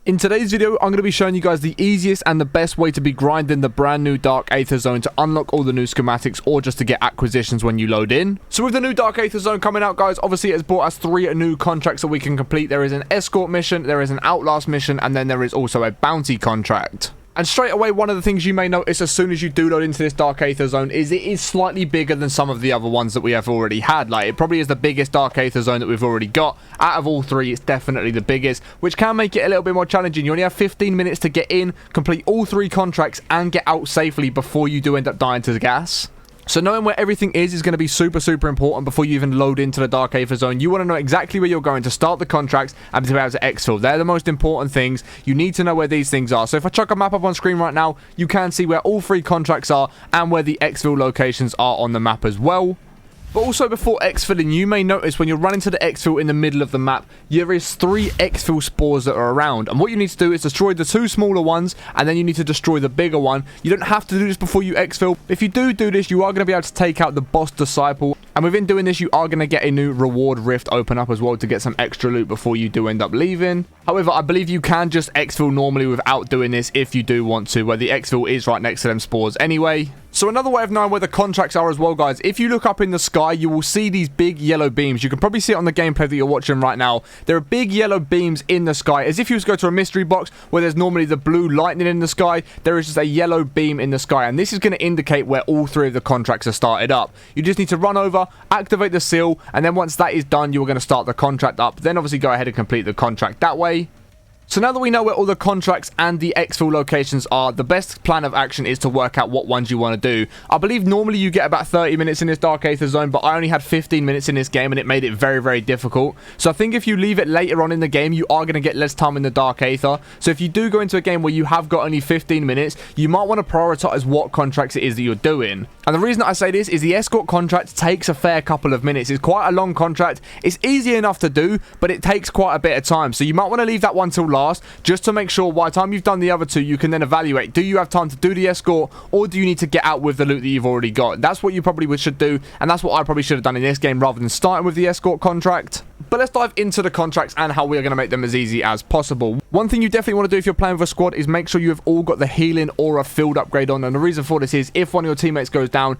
In today's video, I'm going to be showing you guys the easiest and the best way to be grinding the brand new Dark Aether Zone to unlock all the new schematics or just to get acquisitions when you load in. So with the new Dark Aether Zone coming out, guys, obviously it has brought us 3 new contracts that we can complete. There is an Escort mission, there is an Outlast mission, and then there is also a bounty contract. And straight away, one of the things you may notice as soon as you do load into this Dark Aether Zone is it is slightly bigger than some of the other ones that we have already had. Like, it probably is the biggest Dark Aether Zone that we've already got. Out of all 3, it's definitely the biggest, which can make it a little bit more challenging. You only have 15 minutes to get in, complete all 3 contracts, and get out safely before you do end up dying to gas. So knowing where everything is going to be super important before you even load into the Dark Aether Zone. You want to know exactly where you're going to start the contracts and to be able to exfil. They're the most important things. You need to know where these things are. So if I chuck a map up on screen right now, you can see where all 3 contracts are and where the exfil locations are on the map as well. But also before exfilling, you may notice when you're running to the exfil in the middle of the map, there is 3 exfil spores that are around. And what you need to do is destroy the 2 smaller ones, and then you need to destroy the bigger one. You don't have to do this before you exfil. If you do this, you are going to be able to take out the boss disciple. And within doing this, you are going to get a new reward rift open up as well to get some extra loot before you do end up leaving. However, I believe you can just exfil normally without doing this if you do want to, where the exfil is right next to them spores anyway. So another way of knowing where the contracts are as well, guys, if you look up in the sky, you will see these big yellow beams. You can probably see it on the gameplay that you're watching right now. There are big yellow beams in the sky, as if you was to go to a mystery box where there's normally the blue lightning in the sky. There is just a yellow beam in the sky, and this is going to indicate where all 3 of the contracts are started up. You just need to run over, activate the seal, and then once that is done, you're going to start the contract up. Then obviously go ahead and complete the contract that way. So now that we know where all the contracts and the exfil locations are, the best plan of action is to work out what ones you want to do. I believe normally you get about 30 minutes in this Dark Aether Zone, but I only had 15 minutes in this game and it made it very difficult. So I think if you leave it later on in the game, you are going to get less time in the Dark Aether. So if you do go into a game where you have got only 15 minutes, you might want to prioritize what contracts it is that you're doing. And the reason I say this is the Escort contract takes a fair couple of minutes. It's quite a long contract. It's easy enough to do, but it takes quite a bit of time. So you might want to leave that one till last, just to make sure by the time you've done the other 2, you can then evaluate, do you have time to do the Escort, or do you need to get out with the loot that you've already got? That's what you probably should do, and that's what I probably should have done in this game rather than starting with the Escort contract. But let's dive into the contracts and how we are going to make them as easy as possible. One thing you definitely want to do if you're playing with a squad is make sure you have all got the healing or a field upgrade on. And the reason for this is if one of your teammates goes down,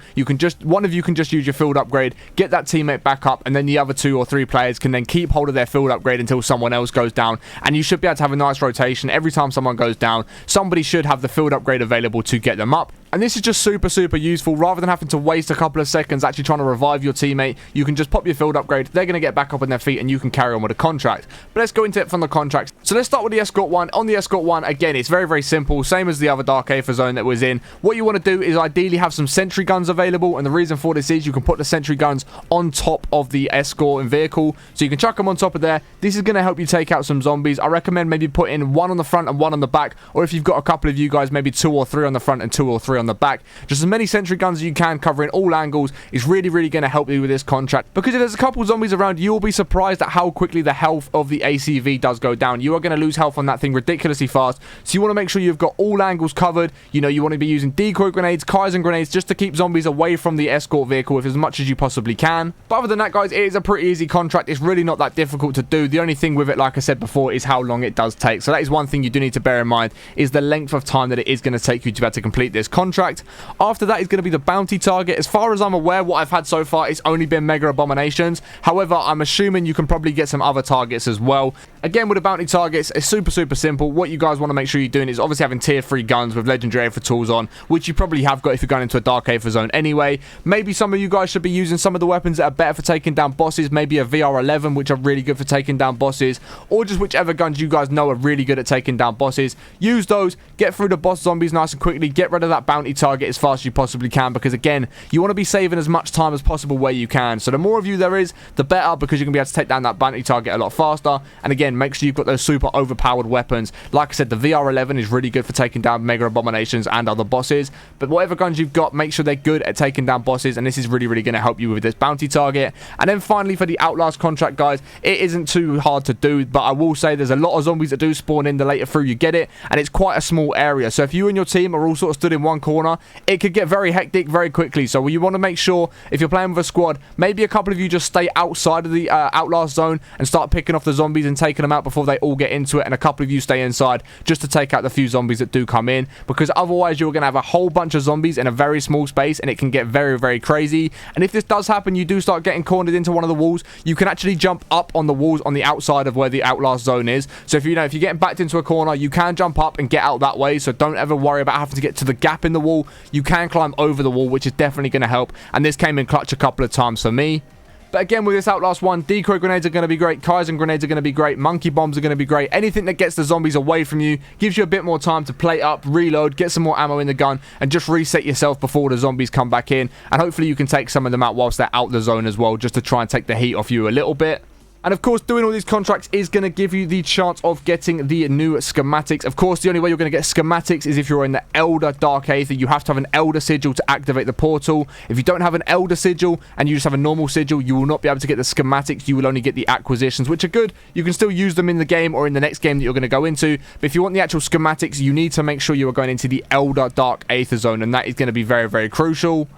one of you can just use your field upgrade, get that teammate back up, and then the other 2 or 3 players can then keep hold of their field upgrade until someone else goes down. And you should be able to have a nice rotation. Every time someone goes down, somebody should have the field upgrade available to get them up. And this is just super useful. Rather than having to waste a couple of seconds actually trying to revive your teammate, you can just pop your field upgrade, they're going to get back up on their feet, and you can carry on with a contract. But let's go into it from the contracts. So let's start with the Escort one. On the Escort one, again, it's very simple, same as the other Dark Aether Zone that was in. What you want to do is ideally have some sentry guns available, and the reason for this is you can put the sentry guns on top of the Escort and vehicle, so you can chuck them on top of there. This is going to help you take out some zombies. I recommend maybe putting 1 on the front and 1 on the back, or if you've got a couple of you guys, maybe 2 or 3 on the front and 2 or 3 on the back. Just as many sentry guns as you can, covering all angles, is really going to help you with this contract. Because if there's a couple zombies around, you'll be surprised at how quickly the health of the ACV does go down. You are going to lose health on that thing ridiculously fast. So you want to make sure you've got all angles covered. You know, you want to be using decoy grenades, Kaizen grenades, just to keep zombies away from the Escort vehicle with as much as you possibly can. But other than that, guys, it is a pretty easy contract. It's really not that difficult to do. The only thing with it, like I said before, is how long it does take. So that is one thing you do need to bear in mind, is the length of time that it is going to take you to be able to complete this contract. After that is going to be the bounty target. As far as I'm aware, what I've had so far, it's only been mega abominations. However, I'm assuming you can probably get some other targets as well. Again, with the bounty targets, it's super simple. What you guys want to make sure you're doing is obviously having tier 3 guns with legendary Aether tools on, which you probably have got if you're going into a Dark Aether Zone anyway. Maybe some of you guys should be using some of the weapons that are better for taking down bosses, maybe a VR11, which are really good for taking down bosses, or just whichever guns you guys know are really good at taking down bosses. Use those, get through the boss zombies nice and quickly, get rid of that bounty target as fast as you possibly can, because again, you want to be saving as much time as possible where you can. So the more of you there is, the better, because you can be able to take down that bounty target a lot faster. And again, make sure you've got those super overpowered weapons. Like I said, the VR11 is really good for taking down mega abominations and other bosses, but whatever guns you've got, make sure they're good at taking down bosses, and this is really going to help you with this bounty target. And then finally, for the Outlast contract, guys, it isn't too hard to do, but I will say there's a lot of zombies that do spawn in the later through you get it, and it's quite a small area. So if you and your team are all sort of stood in one corner, it could get very hectic very quickly. So you want to make sure, if you're playing with a squad, maybe a couple of you just stay outside of the Outlast zone and start picking off the zombies and taking taking them out before they all get into it, and a couple of you stay inside just to take out the few zombies that do come in, because otherwise you're going to have a whole bunch of zombies in a very small space, and it can get very, very crazy. And if this does happen, you do start getting cornered into one of the walls, you can actually jump up on the walls on the outside of where the Outlast zone is. So if you know, if you're getting backed into a corner, you can jump up and get out that way, so don't ever worry about having to get to the gap in the wall. You can climb over the wall, which is definitely going to help, and this came in clutch a couple of times for me. But again, with this Outlast one, decoy grenades are going to be great, Kaizen grenades are going to be great, monkey bombs are going to be great. Anything that gets the zombies away from you, gives you a bit more time to plate up, reload, get some more ammo in the gun, and just reset yourself before the zombies come back in. And hopefully you can take some of them out whilst they're out the zone as well, just to try and take the heat off you a little bit. And of course, doing all these contracts is going to give you the chance of getting the new schematics. Of course, the only way you're going to get schematics is if you're in the Elder Dark Aether. You have to have an Elder Sigil to activate the portal. If you don't have an Elder Sigil and you just have a normal Sigil, you will not be able to get the schematics. You will only get the acquisitions, which are good. You can still use them in the game or in the next game that you're going to go into. But if you want the actual schematics, you need to make sure you are going into the Elder Dark Aether zone, and that is going to be very, very crucial.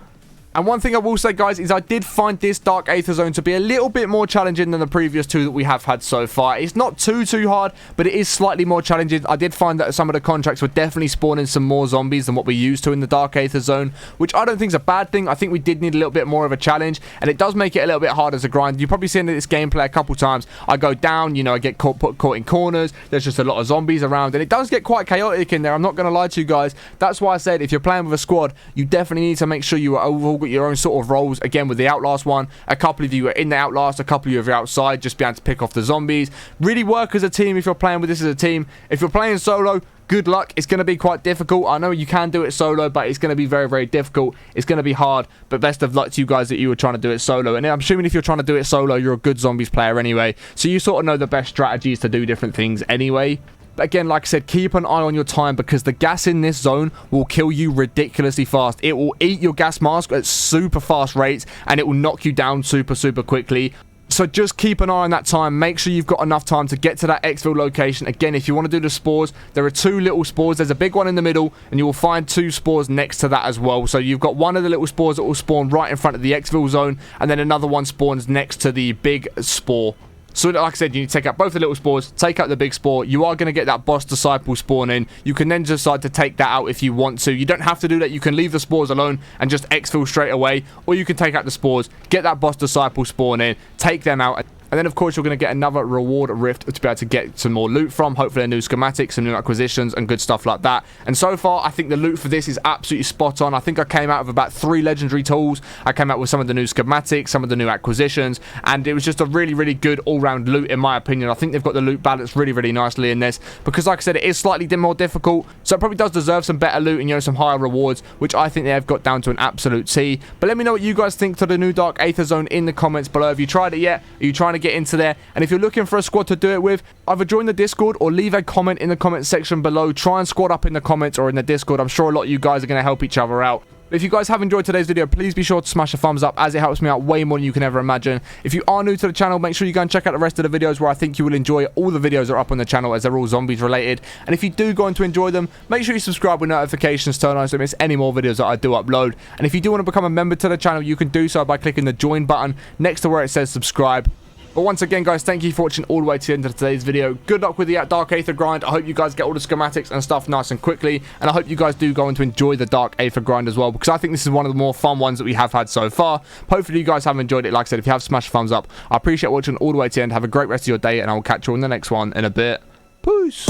And one thing I will say, guys, is I did find this Dark Aether zone to be a little bit more challenging than the previous two that we have had so far. It's not too hard, but it is slightly more challenging. I did find that some of the contracts were definitely spawning some more zombies than what we're used to in the Dark Aether zone, which I don't think is a bad thing. I think we did need a little bit more of a challenge, and it does make it a little bit harder to grind. You've probably seen this gameplay a couple times. I go down, you know, I get caught in corners. There's just a lot of zombies around, and it does get quite chaotic in there. I'm not going to lie to you guys. That's why I said if you're playing with a squad, you definitely need to make sure you are overall got your own sort of roles. Again, with the Outlast one, a couple of you are in the Outlast, a couple of you are outside, just be able to pick off the zombies. Really work as a team if you're playing with this as a team. If you're playing solo, good luck. It's going to be quite difficult. I know you can do it solo, but it's going to be very, very difficult. It's going to be hard, but best of luck to you guys that you were trying to do it solo. And I'm assuming if you're trying to do it solo, you're a good zombies player anyway, so you sort of know the best strategies to do different things anyway. But again, like I said, keep an eye on your time, because the gas in this zone will kill you ridiculously fast. It will eat your gas mask at super fast rates, and it will knock you down super quickly. So just keep an eye on that time. Make sure you've got enough time to get to that Exfil location. Again, if you want to do the spores, there are two little spores. There's a big one in the middle, and you will find two spores next to that as well. So you've got one of the little spores that will spawn right in front of the Exfil zone, and then another one spawns next to the big spore. So like I said, you need to take out both the little spores, take out the big spore. You are going to get that boss disciple spawn in. You can then decide to take that out if you want to. You don't have to do that. You can leave the spores alone and just exfil straight away, or you can take out the spores, get that boss disciple spawn in, take them out. And then, of course, you're going to get another reward rift to be able to get some more loot from. Hopefully, a new schematics, some new acquisitions, and good stuff like that. And so far, I think the loot for this is absolutely spot on. I think I came out with about 3 legendary tools. I came out with some of the new schematics, some of the new acquisitions, and it was just a really good all-round loot, in my opinion. I think they've got the loot balance really nicely in this, because, like I said, it is slightly more difficult, so it probably does deserve some better loot and, you know, some higher rewards, which I think they have got down to an absolute T. But let me know what you guys think to the new Dark Aether zone in the comments below. Have you tried it yet? Are you trying to get into there? And if you're looking for a squad to do it with, either join the Discord or leave a comment in the comment section below. Try and squad up in the comments or in the Discord. I'm sure a lot of you guys are going to help each other out. If you guys have enjoyed today's video, please be sure to smash a thumbs up, as it helps me out way more than you can ever imagine. If you are new to the channel, make sure you go and check out the rest of the videos, where I think you will enjoy. All the videos are up on the channel, as they're all zombies related. And if you do go on to enjoy them, make sure you subscribe with notifications turned on so you don't miss any more videos that I do upload. And if you do want to become a member to the channel, you can do so by clicking the join button next to where it says subscribe. But once again, guys, thank you for watching all the way to the end of today's video. Good luck with the Dark Aether grind. I hope you guys get all the schematics and stuff nice and quickly. And I hope you guys do go on to enjoy the Dark Aether grind as well, because I think this is one of the more fun ones that we have had so far. Hopefully you guys have enjoyed it. Like I said, if you have, smash a thumbs up. I appreciate watching all the way to the end. Have a great rest of your day, and I will catch you on the next one in a bit. Peace.